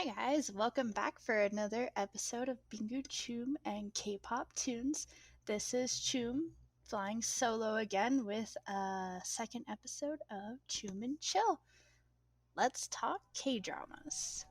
Hi guys, welcome back for another episode of Bingo Choom and K-pop tunes. This is Choom flying solo again with a second episode of Choom and Chill. Let's talk K-dramas.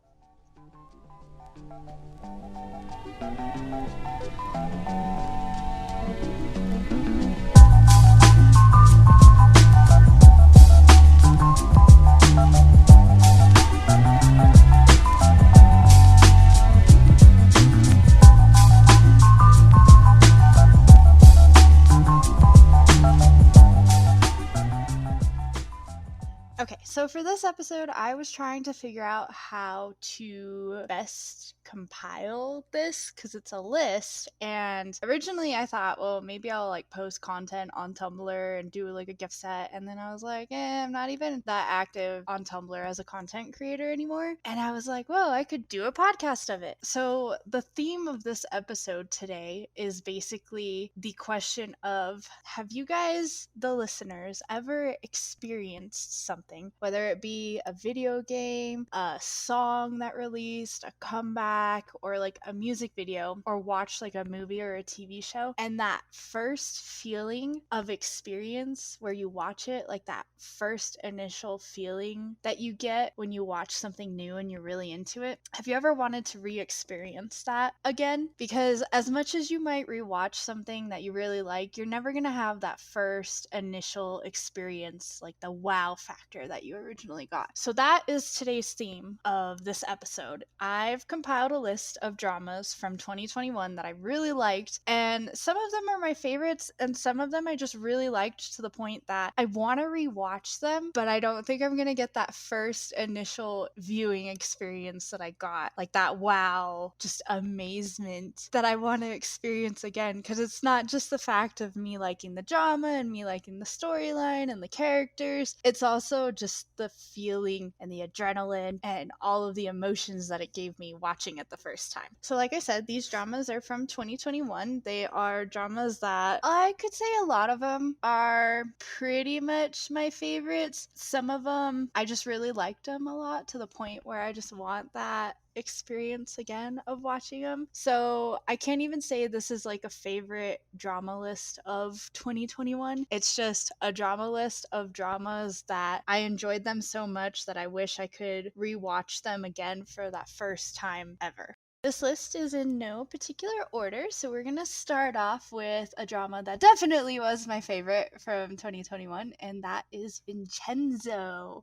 Okay, so for this episode, I was trying to figure out how to best compile this because it's a list. And originally I thought, well, maybe I'll post content on Tumblr and do a gift set. And then I was like, I'm not even that active on Tumblr as a content creator anymore. And I was like, well, I could do a podcast of it. So the theme of this episode today is basically the question of, have you guys, the listeners, ever experienced something, whether it be a video game, a song that released, a comeback, or a music video, or watch a movie or a TV show, and that first feeling of experience where you watch it, that first initial feeling that you get when you watch something new and you're really into it? Have you ever wanted to re-experience that again? Because as much as you might rewatch something that you really like, you're never gonna have that first initial experience, the wow factor that you originally got. So that is today's theme of this episode. I've compiled a list of dramas from 2021 that I really liked, and some of them are my favorites, and some of them I just really liked to the point that I want to rewatch them, but I don't think I'm gonna get that first initial viewing experience that I got, that wow, just amazement that I want to experience again, because it's not just the fact of me liking the drama and me liking the storyline and the characters, it's also just the feeling and the adrenaline and all of the emotions that it gave me watching it the first time. So like I said, these dramas are from 2021. They are dramas that I could say a lot of them are pretty much my favorites. Some of them I just really liked them a lot to the point where I just want that experience again of watching them. So I can't even say this is a favorite drama list of 2021. It's just a drama list of dramas that I enjoyed them so much that I wish I could rewatch them again for that first time ever. This list is in no particular order, so we're going to start off with a drama that definitely was my favorite from 2021, and that is Vincenzo.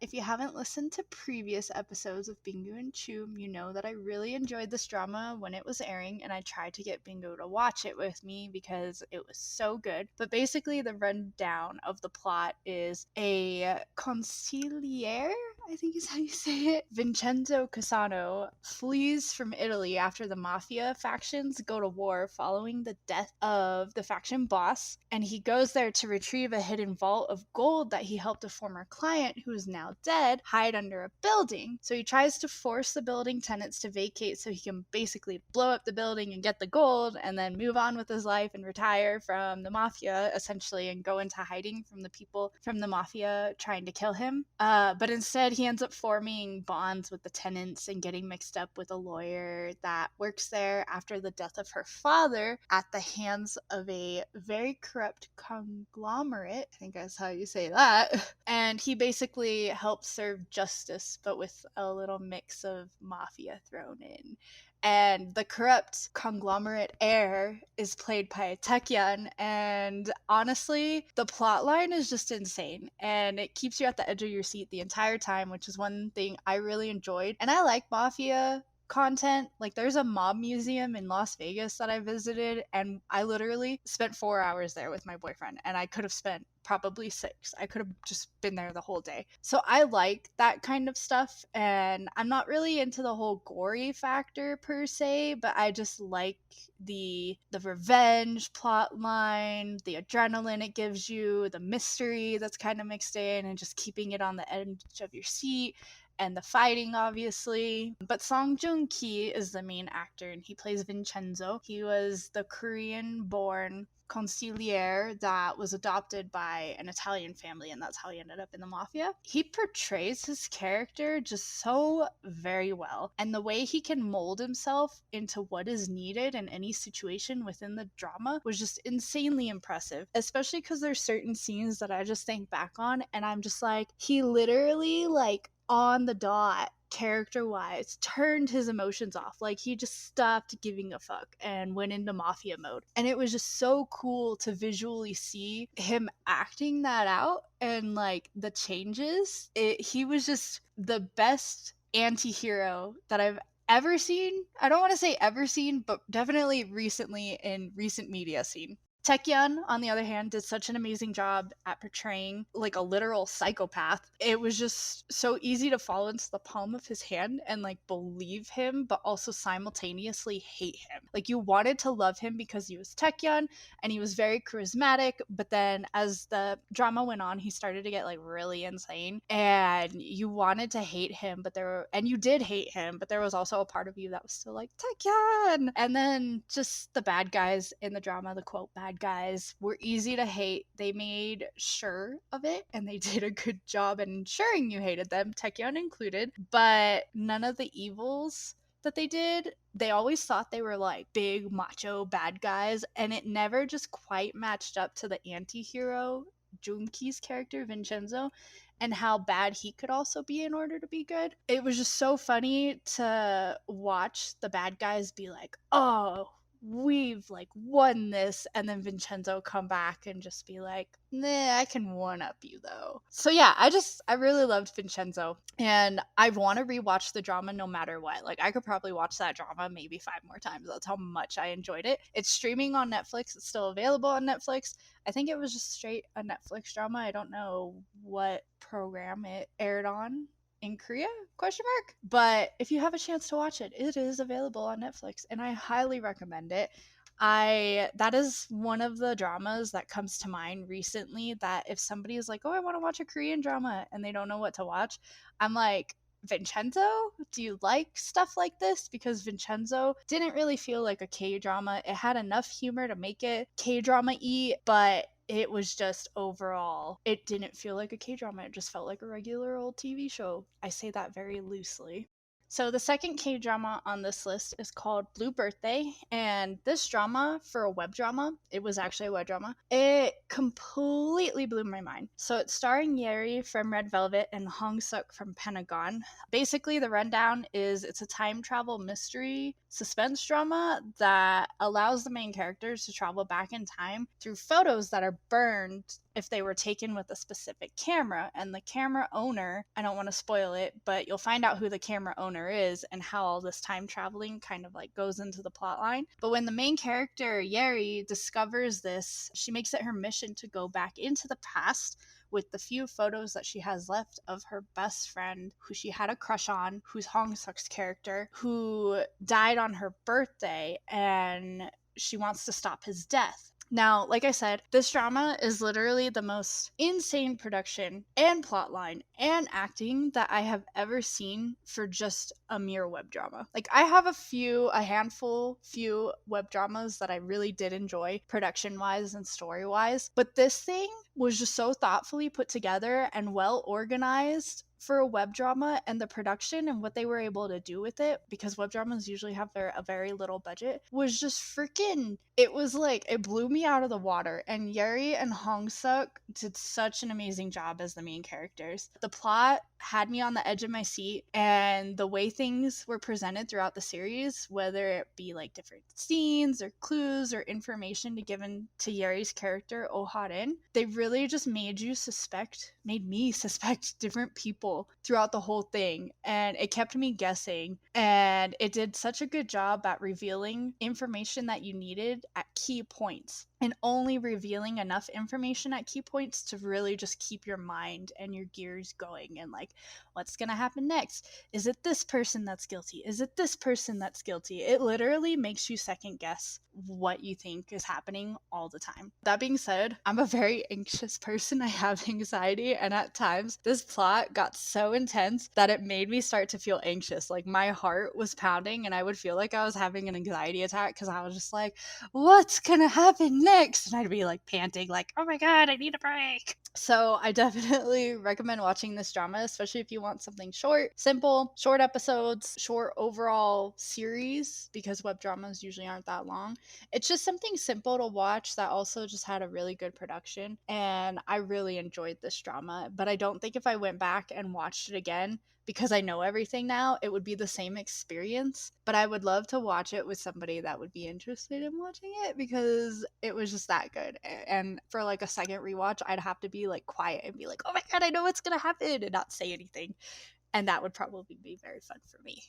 If you haven't listened to previous episodes of Bingo and Choom, you know that I really enjoyed this drama when it was airing, and I tried to get Bingo to watch it with me because it was so good. But basically, the rundown of the plot is a consigliere, I think is how you say it, Vincenzo Cassano, flees from Italy after the mafia factions go to war following the death of the faction boss, and he goes there to retrieve a hidden vault of gold that he helped a former client, who is now dead, hide under a building. So he tries to force the building tenants to vacate so he can basically blow up the building and get the gold and then move on with his life and retire from the mafia, essentially, and go into hiding from the people from the mafia trying to kill him. But instead he ends up forming bonds with the tenants and getting mixed up with a lawyer that works there after the death of her father at the hands of a very corrupt conglomerate, I think that's how you say that. And he basically helps serve justice, but with a little mix of mafia thrown in. And the corrupt conglomerate heir is played by Taekyeon, and honestly, the plot line is just insane, and it keeps you at the edge of your seat the entire time, which is one thing I really enjoyed. And I like mafia content. There's a mob museum in Las Vegas that I visited, and I literally spent 4 hours there with my boyfriend, and I could have spent probably 6. I could have just been there the whole day. So I like that kind of stuff, and I'm not really into the whole gory factor per se, but I just like the revenge plot line, the adrenaline it gives you, the mystery that's kind of mixed in, and just keeping it on the edge of your seat, and the fighting, obviously. But Song Joong-ki is the main actor, and he plays Vincenzo. He was the Korean-born consigliere that was adopted by an Italian family, and that's how he ended up in the mafia. He portrays his character just so very well, and the way he can mold himself into what is needed in any situation within the drama was just insanely impressive, especially because there's certain scenes that I just think back on and I'm just like, he literally, like, on the dot, character wise, turned his emotions off. Like, he just stopped giving a fuck and went into mafia mode, and it was just so cool to visually see him acting that out and like the changes. He was just the best anti-hero that I've ever seen. I don't want to say ever seen, but definitely recently in recent media seen. Taecyeon, on the other hand, did such an amazing job at portraying like a literal psychopath. It was just so easy to fall into the palm of his hand and like believe him, but also simultaneously hate him. Like, you wanted to love him because he was Taecyeon and he was very charismatic, but then as the drama went on, he started to get like really insane and you wanted to hate him, and you did hate him, but there was also a part of you that was still like, Taecyeon! And then just the bad guys in the drama, the quote bad guys, were easy to hate. They made sure of it and they did a good job in ensuring you hated them, Taecyeon included, but none of the evils that they did, they always thought they were like big macho bad guys, and it never just quite matched up to the anti-hero Junki's character Vincenzo and how bad he could also be in order to be good. It was just so funny to watch the bad guys be like, oh, we've like won this, and then Vincenzo come back and just be like, nah, I can one up you though. So yeah, I really loved Vincenzo, and I want to rewatch the drama no matter what. Like, I could probably watch that drama maybe 5 more times. That's how much I enjoyed it. It's streaming on Netflix. It's still available on Netflix. I think it was just straight a Netflix drama. I don't know what program it aired on in Korea, ? But if you have a chance to watch it, it is available on Netflix and I highly recommend it. That is one of the dramas that comes to mind recently, that if somebody is like, oh, I want to watch a Korean drama and they don't know what to watch, I'm like, Vincenzo, do you like stuff like this? Because Vincenzo didn't really feel like a K-drama. It had enough humor to make it K-drama-y, but it was just overall, it didn't feel like a K-drama. It just felt like a regular old TV show. I say that very loosely. So the second K-drama on this list is called Blue Birthday, and this drama, for a web drama, it was actually a web drama, it completely blew my mind. So it's starring Yeri from Red Velvet and Hong Suk from Pentagon. Basically, the rundown is it's a time travel mystery suspense drama that allows the main characters to travel back in time through photos that are burned if they were taken with a specific camera. And the camera owner, I don't want to spoil it, but you'll find out who the camera owner is and how all this time traveling kind of like goes into the plot line. But when the main character, Yeri, discovers this, she makes it her mission to go back into the past with the few photos that she has left of her best friend, who she had a crush on, who's Hong Suk's character, who died on her birthday, and she wants to stop his death. Now, like I said, this drama is literally the most insane production and plotline and acting that I have ever seen for just a mere web drama. Like, I have few web dramas that I really did enjoy production-wise and story-wise, but this thing was just so thoughtfully put together and well organized for a web drama, and the production and what they were able to do with it, because web dramas usually have a very little budget, was just freaking, it was like, it blew me out of the water. And Yeri and Hong Suk did such an amazing job as the main characters. The plot had me on the edge of my seat, and the way things were presented throughout the series, whether it be like different scenes or clues or information to given to Yeri's character, Oh Ha-rin, they really just made me suspect different people throughout the whole thing, and it kept me guessing, and it did such a good job at revealing information that you needed at key points, and only revealing enough information at key points to really just keep your mind and your gears going, and like, what's gonna happen next? Is it this person that's guilty? Is it this person that's guilty? It literally makes you second guess what you think is happening all the time. That being said, I'm a very anxious person. I have anxiety, and at times this plot got so intense that it made me start to feel anxious. Like, my heart was pounding and I would feel like I was having an anxiety attack because I was just like, what's gonna happen next? And I'd be like panting, like, oh my god, I need a break. So I definitely recommend watching this drama, especially if you want something short, simple, short episodes, short overall series, because web dramas usually aren't that long. It's just something simple to watch that also just had a really good production, and I really enjoyed this drama. But I don't think if I went back and watched it again, because I know everything now, it would be the same experience. But I would love to watch it with somebody that would be interested in watching it, because it was just that good. And for like a second rewatch, I'd have to be like quiet and be like, oh my god, I know what's gonna happen, and not say anything. And that would probably be very fun for me.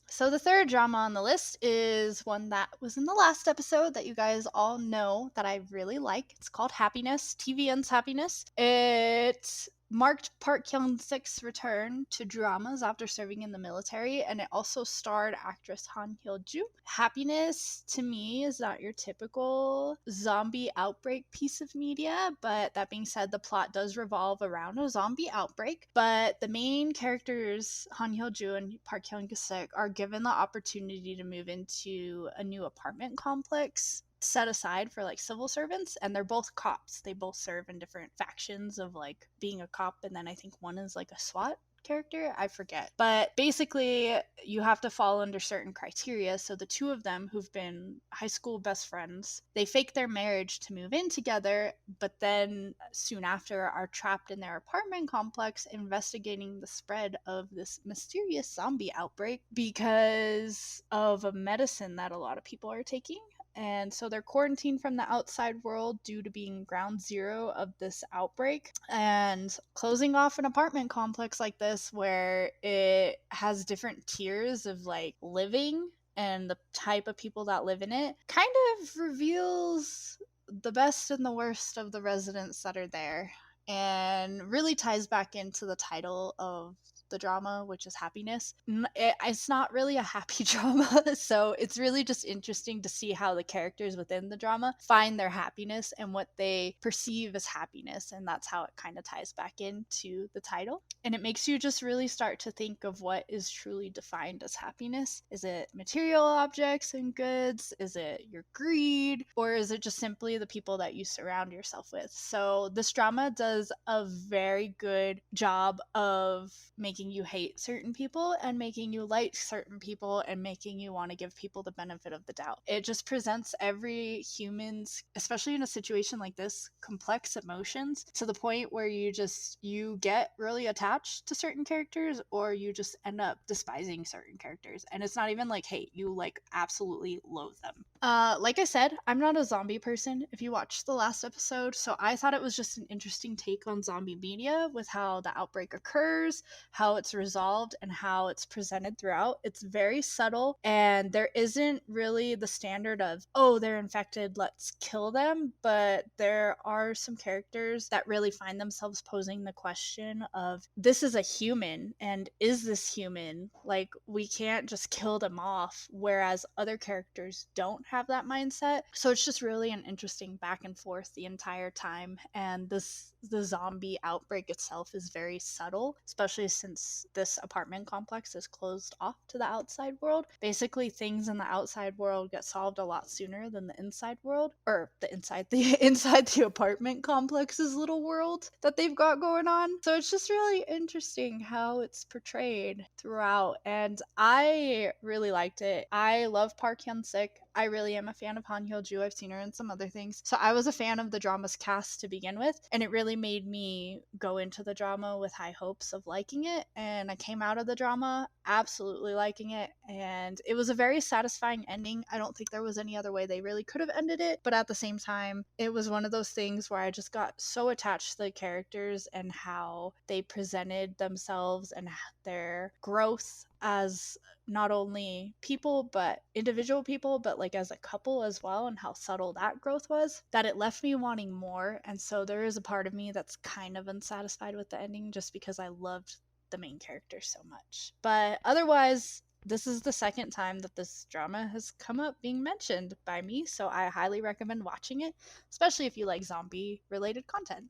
So the third drama on the list is one that was in the last episode that you guys all know that I really like. It's called Happiness, TVN's Happiness. It marked Park Hyung-sik's return to dramas after serving in the military, and it also starred actress Han Hyo-joo. Happiness, to me, is not your typical zombie outbreak piece of media, but that being said, the plot does revolve around a zombie outbreak. But the main characters, Han Hyo-joo and Park Hyung-sik, are given the opportunity to move into a new apartment complex set aside for like civil servants, and they're both cops. They both serve in different factions of like being a cop, and then I think one is like a SWAT character, I forget. But basically, you have to fall under certain criteria. So the two of them, who've been high school best friends, they fake their marriage to move in together, but then soon after are trapped in their apartment complex investigating the spread of this mysterious zombie outbreak because of a medicine that a lot of people are taking. And so they're quarantined from the outside world due to being ground zero of this outbreak. And closing off an apartment complex like this, where it has different tiers of like living and the type of people that live in it, kind of reveals the best and the worst of the residents that are there, and really ties back into the title of the drama, which is Happiness. It's not really a happy drama, so it's really just interesting to see how the characters within the drama find their happiness and what they perceive as happiness, and that's how it kind of ties back into the title. And it makes you just really start to think of what is truly defined as happiness. Is it material objects and goods? Is it your greed? Or is it just simply the people that you surround yourself with? So this drama does a very good job of making you hate certain people and making you like certain people and making you want to give people the benefit of the doubt. It just presents every human's, especially in a situation like this, complex emotions to the point where you get really attached to certain characters, or you just end up despising certain characters. And it's not even like hate, you like absolutely loathe them. Like I said, I'm not a zombie person if you watched the last episode, so I thought it was just an interesting take on zombie media with how the outbreak occurs, how it's resolved, and how it's presented throughout. It's very subtle, and there isn't really the standard of, oh, they're infected, let's kill them, but there are some characters that really find themselves posing the question of, this is a human, and is this human? Like, we can't just kill them off, whereas other characters don't have that mindset. So it's just really an interesting back and forth the entire time, and the zombie outbreak itself is very subtle, especially since this apartment complex is closed off to the outside world. Basically, things in the outside world get solved a lot sooner than the inside world, or the inside the apartment complex's little world that they've got going on. So it's just really interesting how it's portrayed throughout, and I really liked it. I love Park Hyun-sik. I really am a fan of Han Hyo-joo. I've seen her in some other things. So I was a fan of the drama's cast to begin with, and it really made me go into the drama with high hopes of liking it. And I came out of the drama absolutely liking it, and it was a very satisfying ending. I don't think there was any other way they really could have ended it, but at the same time, it was one of those things where I just got so attached to the characters and how they presented themselves and their growth as not only people, but individual people, but like as a couple as well, and how subtle that growth was, that it left me wanting more. And so there is a part of me that's kind of unsatisfied with the ending, just because I loved the main character so much. But otherwise, this is the second time that this drama has come up being mentioned by me, so I highly recommend watching it, especially if you like zombie related content.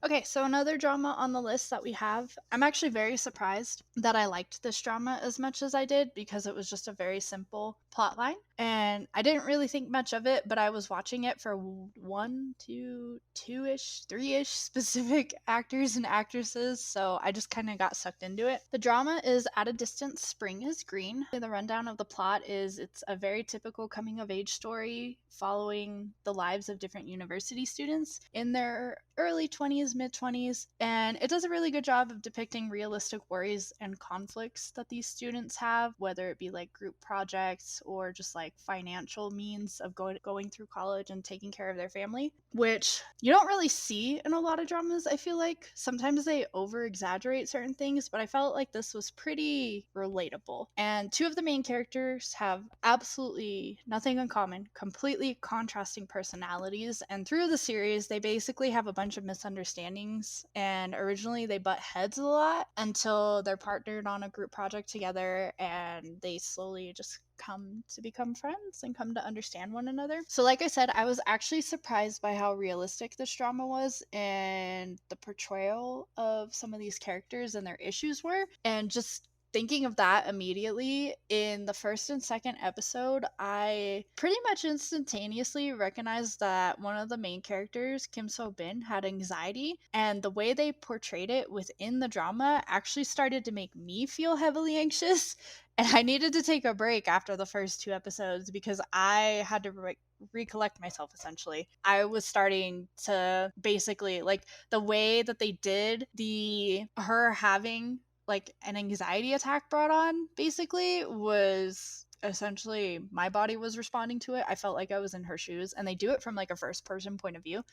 Okay, so another drama on the list that we have. I'm actually very surprised that I liked this drama as much as I did because it was just a very simple plot line. And I didn't really think much of it, but I was watching it for one, two, two-ish, three-ish specific actors and actresses, so I just kind of got sucked into it. The drama is At a Distance, Spring is Green. The rundown of the plot is it's a very typical coming-of-age story following the lives of different university students in their early 20s, mid 20s, and it does a really good job of depicting realistic worries and conflicts that these students have, whether it be like group projects or just like financial means of going through college and taking care of their family, which you don't really see in a lot of dramas. I feel like sometimes they over exaggerate certain things, but I felt like this was pretty relatable. And two of the main characters have absolutely nothing in common, completely contrasting personalities, and through the series they basically have a bunch of misunderstandings, and originally they butt heads a lot until they're partnered on a group project together and they slowly just come to become friends and come to understand one another. So like I said, I was actually surprised by how realistic this drama was and the portrayal of some of these characters and their issues were, and just thinking of that immediately, in the first and second episode, I pretty much instantaneously recognized that one of the main characters, Kim So Bin, had anxiety, and the way they portrayed it within the drama actually started to make me feel heavily anxious. And I needed to take a break after the first two episodes because I had to recollect myself essentially. I was starting to basically like the way that they did the her having like an anxiety attack brought on basically was essentially my body was responding to it. I felt like I was in her shoes, and they do it from like a first person point of view,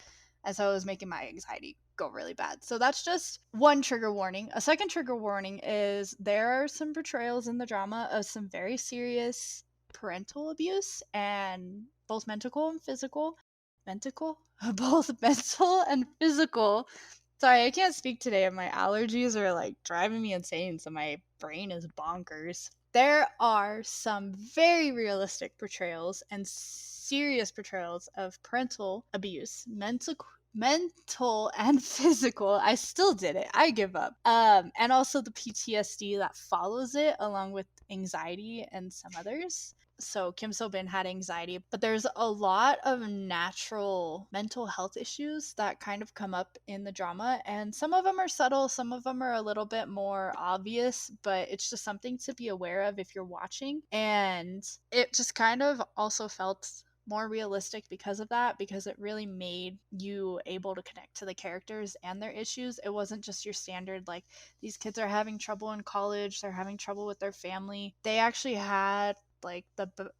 and so it was making my anxiety go really bad. So that's just one trigger warning. A second trigger warning is there are some portrayals in the drama of some very serious parental abuse, and both mental and physical mental both mental and physical. Sorry, I can't speak today, and my allergies are like driving me insane, so my brain is bonkers. There are some very realistic portrayals and serious portrayals of parental abuse, mental and physical. I still did it. I give up. And also the PTSD that follows it, along with anxiety and some others. So Kim So Bin had anxiety, but there's a lot of natural mental health issues that kind of come up in the drama, and some of them are subtle, some of them are a little bit more obvious, but it's just something to be aware of if you're watching. And it just kind of also felt more realistic because of that, because it really made you able to connect to the characters and their issues. It wasn't just your standard like these kids are having trouble in college, they're having trouble with their family. They actually had like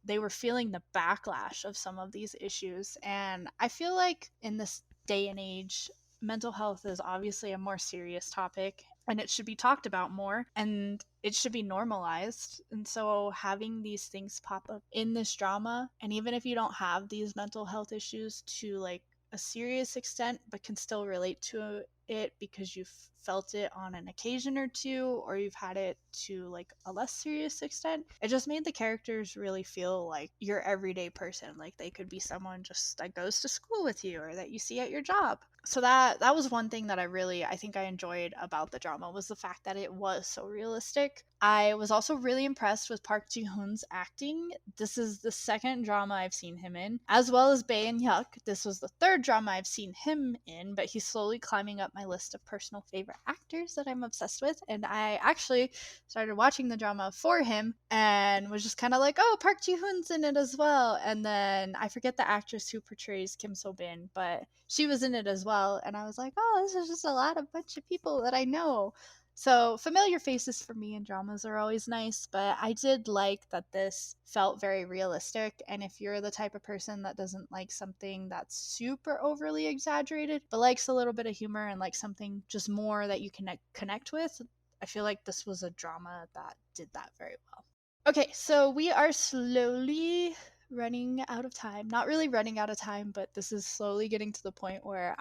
they were feeling the backlash of some of these issues. And I feel like in this day and age, mental health is obviously a more serious topic, and it should be talked about more, and it should be normalized. And so having these things pop up in this drama, and even if you don't have these mental health issues to like a serious extent but can still relate to it because you've felt it on an occasion or two, or you've had it to like a less serious extent, it just made the characters really feel like your everyday person. Like they could be someone just that goes to school with you or that you see at your job. So that was one thing that I think I enjoyed about the drama, was the fact that it was so realistic. I was also really impressed with Park Ji-hoon's acting. This is the second drama I've seen him in, as well as Bae and Hyuk. This was the third drama I've seen him in, but he's slowly climbing up my list of personal favorite actors that I'm obsessed with. And I actually started watching the drama for him and was just kind of like, oh, Park Ji-hoon's in it as well. And then I forget the actress who portrays Kim So Bin, but she was in it as well. And I was like, oh, this is just a bunch of people that I know. So familiar faces for me in dramas are always nice, but I did like that this felt very realistic. And if you're the type of person that doesn't like something that's super overly exaggerated, but likes a little bit of humor and like something just more that you can connect with, I feel like this was a drama that did that very well. Okay, so we are slowly running out of time. Not really running out of time, but this is slowly getting to the point where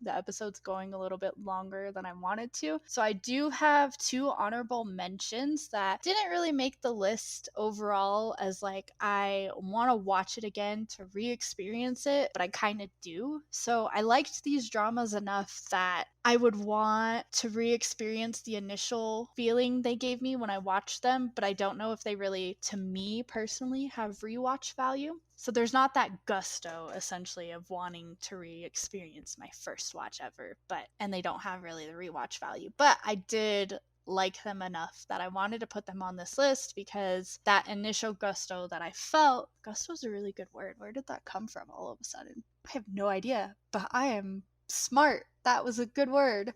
the episode's going a little bit longer than I wanted to. So I do have two honorable mentions that didn't really make the list overall, as like I want to watch it again to re-experience it, but I kind of do. So I liked these dramas enough that I would want to re-experience the initial feeling they gave me when I watched them, but I don't know if they really, to me personally, have rewatch value. So there's not that gusto, essentially, of wanting to re-experience my first watch ever, and they don't have really the rewatch value. But I did like them enough that I wanted to put them on this list because that initial gusto that I felt, gusto is a really good word. Where did that come from all of a sudden? I have no idea, but I am smart. That was a good word.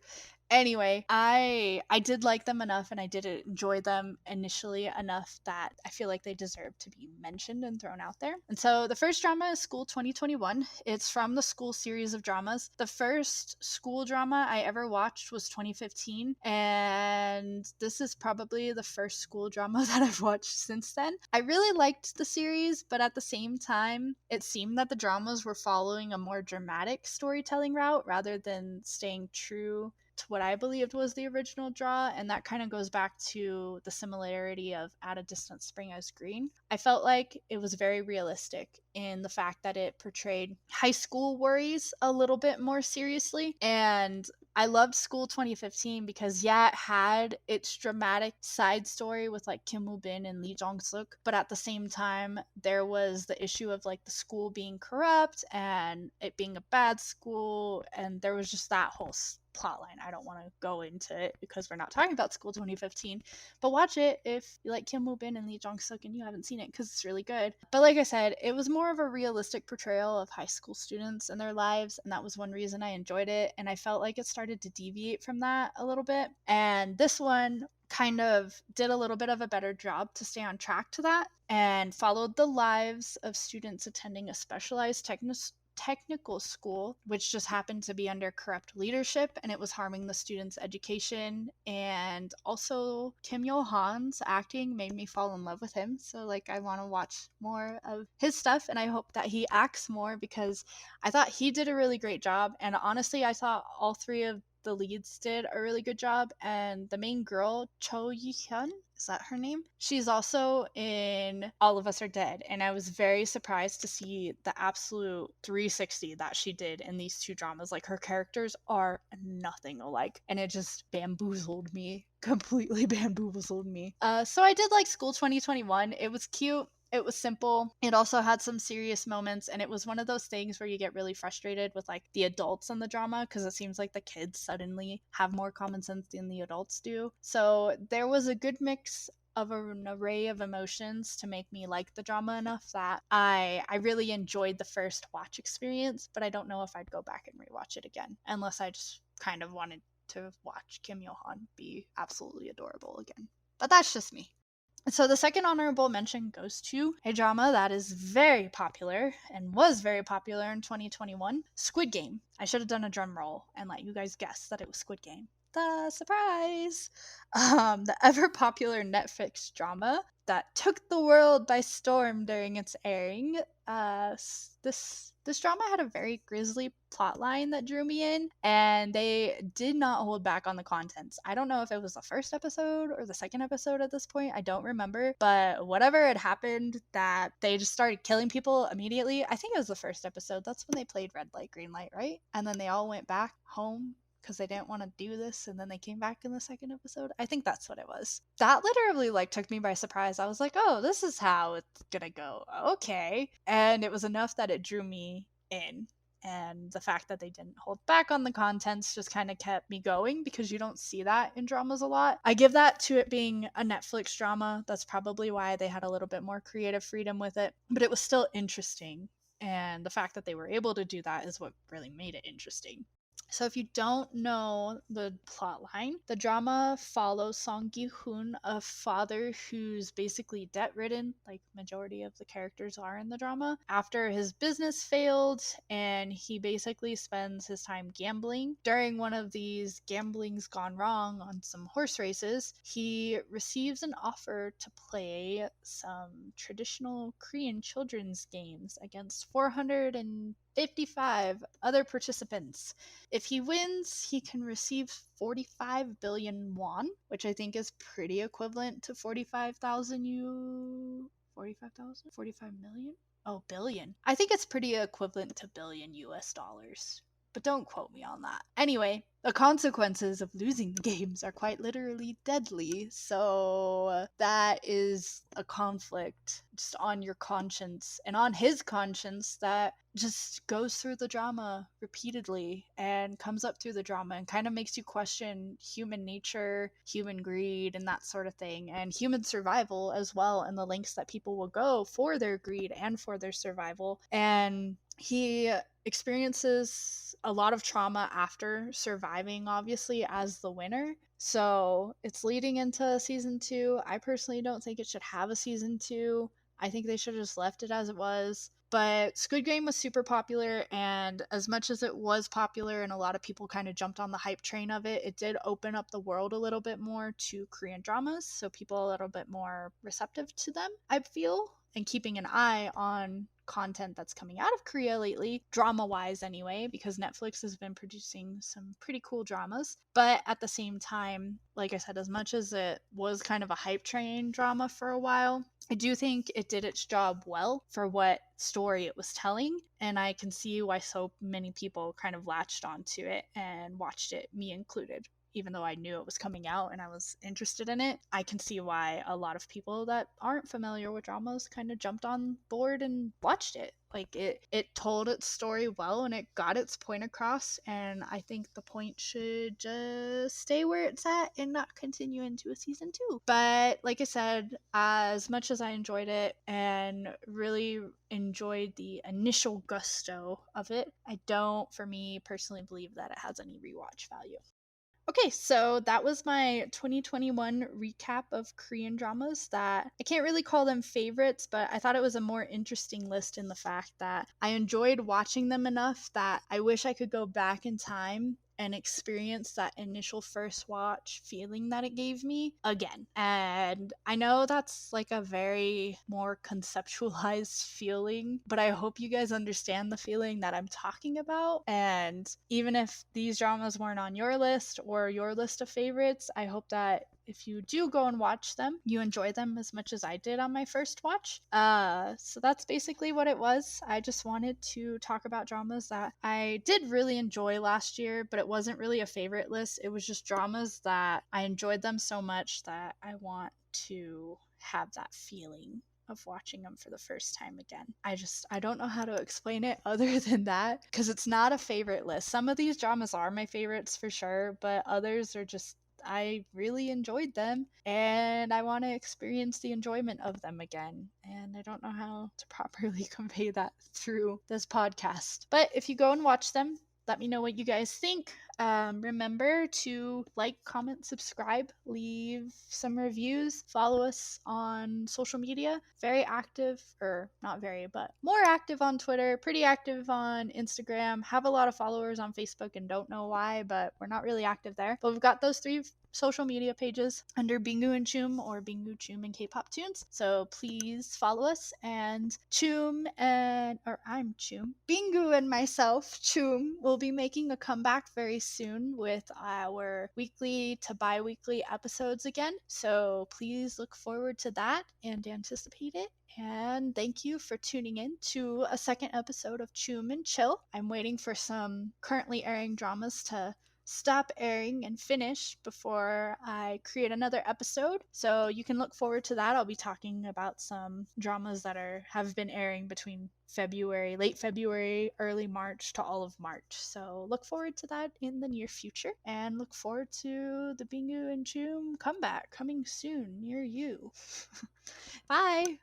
Anyway, I did like them enough and I did enjoy them initially enough that I feel like they deserve to be mentioned and thrown out there. And so the first drama is School 2021. It's from the School series of dramas. The first school drama I ever watched was 2015, and this is probably the first school drama that I've watched since then. I really liked the series, but at the same time, it seemed that the dramas were following a more dramatic storytelling route rather than staying true to what I believed was the original draw, and that kind of goes back to the similarity of At a Distant Spring as Green. I felt like it was very realistic in the fact that it portrayed high school worries a little bit more seriously, and I loved School 2015 because yeah, it had its dramatic side story with like Kim Woo Bin and Lee Jong Suk, but at the same time there was the issue of like the school being corrupt and it being a bad school, and there was just that whole plotline. I don't want to go into it because we're not talking about School 2015, but watch it if you like Kim Woo Bin and Lee Jong Suk and you haven't seen it because it's really good. But like I said, it was more of a realistic portrayal of high school students and their lives, and that was one reason I enjoyed it, and I felt like it started to deviate from that a little bit, and this one kind of did a little bit of a better job to stay on track to that and followed the lives of students attending a specialized technical school, which just happened to be under corrupt leadership, and it was harming the students' education. And also Kim Yo Han's acting made me fall in love with him, so like I want to watch more of his stuff, and I hope that he acts more because I thought he did a really great job, and honestly I thought all three of the leads did a really good job, and the main girl, Cho Yi-hyun, is that her name? She's also in All of Us Are Dead, and I was very surprised to see the absolute 360 that she did in these two dramas. Like, her characters are nothing alike, and it just bamboozled me. Completely bamboozled me. So I did like School 2021. It was cute. It was simple. It also had some serious moments, and it was one of those things where you get really frustrated with like the adults in the drama because it seems like the kids suddenly have more common sense than the adults do. So there was a good mix of an array of emotions to make me like the drama enough that I really enjoyed the first watch experience, but I don't know if I'd go back and rewatch it again unless I just kind of wanted to watch Kim Yo Han be absolutely adorable again. But that's just me. So the second honorable mention goes to a drama that is very popular and was very popular in 2021, Squid Game. I should have done a drum roll and let you guys guess that it was Squid Game. The surprise! The ever popular Netflix drama that took the world by storm during its airing. This drama had a very grisly plotline that drew me in, and they did not hold back on the contents. I don't know if it was the first episode or the second episode at this point. I don't remember, but whatever had happened that they just started killing people immediately. I think it was the first episode. That's when they played red light, green light, right? And then they all went back home because they didn't want to do this, and then they came back in the second episode. I think that's what it was. That literally like took me by surprise. I was like, oh, this is how it's gonna go. Okay. And it was enough that it drew me in, and the fact that they didn't hold back on the contents just kind of kept me going because you don't see that in dramas a lot. I give that to it being a Netflix drama. That's probably why they had a little bit more creative freedom with it, but it was still interesting, and the fact that they were able to do that is what really made it interesting. So if you don't know the plot line, the drama follows Song Gi-hoon, a father who's basically debt-ridden, like majority of the characters are in the drama, after his business failed, and he basically spends his time gambling. During one of these gamblings gone wrong on some horse races, he receives an offer to play some traditional Korean children's games against 455 other participants. If he wins, he can receive 45 billion won, which I think is pretty equivalent to 45,000 45,000? 45 million? Oh, billion. I think it's pretty equivalent to billion US dollars. but don't quote me on that. Anyway, the consequences of losing the games are quite literally deadly. So that is a conflict just on your conscience and on his conscience that just goes through the drama repeatedly and comes up through the drama and kind of makes you question human nature, human greed, and that sort of thing, and human survival as well, and the lengths that people will go for their greed and for their survival. And he experiences a lot of trauma after surviving, obviously, as the winner. So it's leading into season 2. I personally don't think it should have a season 2. I think they should have just left it as it was. But Squid Game was super popular, and as much as it was popular and a lot of people kind of jumped on the hype train of it, it did open up the world a little bit more to Korean dramas, so people are a little bit more receptive to them, I feel, and keeping an eye on content that's coming out of Korea lately, drama wise anyway, because Netflix has been producing some pretty cool dramas. But at the same time, like I said, as much as it was kind of a hype train drama for a while, I do think it did its job well for what story it was telling, and I can see why so many people kind of latched onto it and watched it, me included. Even though I knew it was coming out and I was interested in it, I can see why a lot of people that aren't familiar with dramas kind of jumped on board and watched it. Like it told its story well and it got its point across, and I think the point should just stay where it's at and not continue into a season 2. But like I said, as much as I enjoyed it and really enjoyed the initial gusto of it, I don't, for me personally, believe that it has any rewatch value. Okay, so that was my 2021 recap of Korean dramas that I can't really call them favorites, but I thought it was a more interesting list in the fact that I enjoyed watching them enough that I wish I could go back in time and experience that initial first watch feeling that it gave me again. And I know that's like a very more conceptualized feeling, but I hope you guys understand the feeling that I'm talking about. And even if these dramas weren't on your list or your list of favorites, I hope that if you do go and watch them, you enjoy them as much as I did on my first watch. So that's basically what it was. I just wanted to talk about dramas that I did really enjoy last year, but it wasn't really a favorite list. It was just dramas that I enjoyed them so much that I want to have that feeling of watching them for the first time again. I don't know how to explain it other than that, because it's not a favorite list. Some of these dramas are my favorites for sure, but others are just, I really enjoyed them and I want to experience the enjoyment of them again. And I don't know how to properly convey that through this podcast. But if you go and watch them, let me know what you guys think. Remember to like, comment, subscribe, leave some reviews, follow us on social media. Very active, or not very, but more active on Twitter, pretty active on Instagram, have a lot of followers on Facebook and don't know why, but we're not really active there. But we've got those 3 social media pages under Bingu and Choom, or Bingu, Choom, and K-pop tunes. So please follow us. And I'm Choom. Bingu and myself, Choom, will be making a comeback very soon with our weekly to bi-weekly episodes again. So please look forward to that and anticipate it. And thank you for tuning in to a second episode of Choom and Chill. I'm waiting for some currently airing dramas to stop airing and finish before I create another episode. So you can look forward to that. I'll be talking about some dramas that have been airing between late February, early March to all of March. So look forward to that in the near future, and look forward to the Bingu and Choom comeback coming soon near you. Bye!